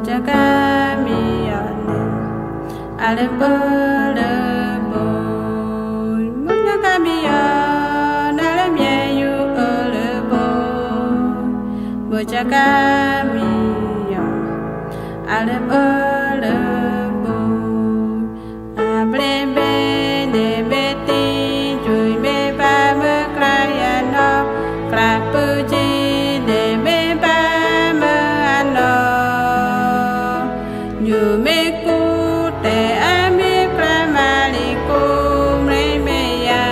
Jagamiyane Aleboy Jagamiyane Alemyeyu Aleboy Jagamiyane Aleboy Ablebe ne beti Jui me ba me krayano Krapuji ne me ba me ano Yu me kute ami pramali kum re meya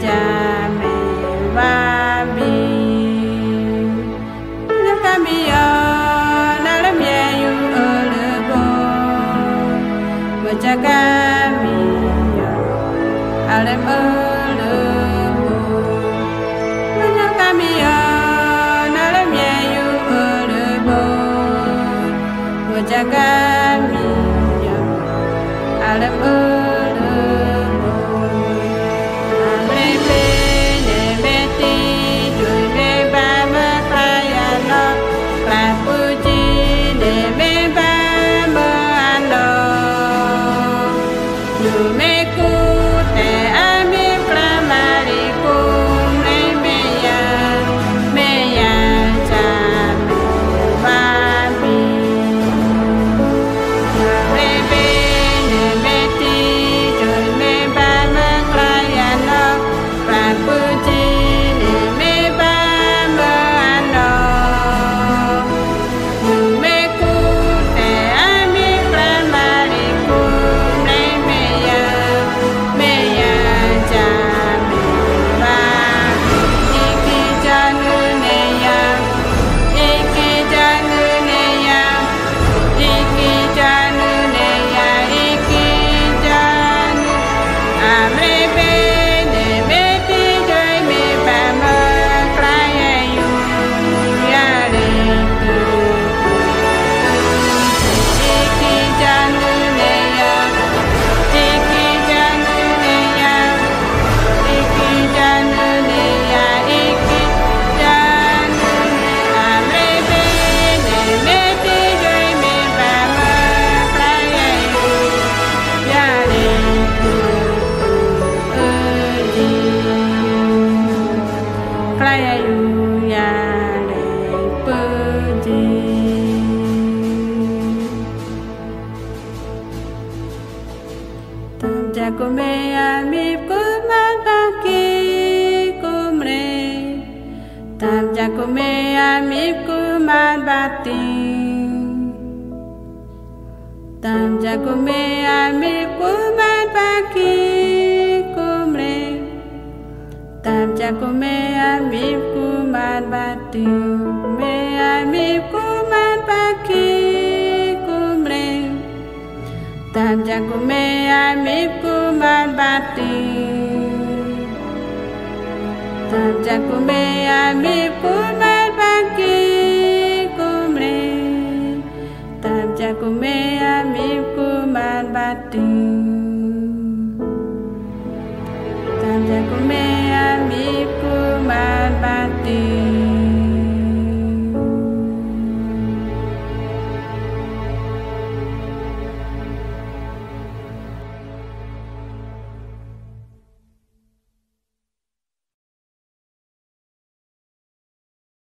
jame babi Nakamiya nalamye yu olebo Jagamiyane alem olebo Nakamiya nalamye yu olebo Jagamiyane alem olebo Ablebe ne beti Jui me ba me krayano Krapuji ne me ba me ano Yu me kute ami pramali kum re meya jame babi Ablebe ne beti Jui me ba me krayano Krapuji ne me ba me ano Yu me kute ami pramali kum re meya jame babi Iki janu neya Iki janu neya Iki janu neya Iki janu Ablebe ne beti Jui me ba me krayayu yare Iki janu neya Iki janu neya Iki janu neya Iki janu Ablebe ne beti Jui me ba me krayayu yare krayayu yare puji Tam jakume amip kuman baki kumre Tam jakume amip kuman batin Tam jakume amip kuman baki kumre Tam jakume amip kuman batin Me amip kuman baki kumre Tam jakume amip kuman batin Tam jakume amip kuman baki kumre Tam jakume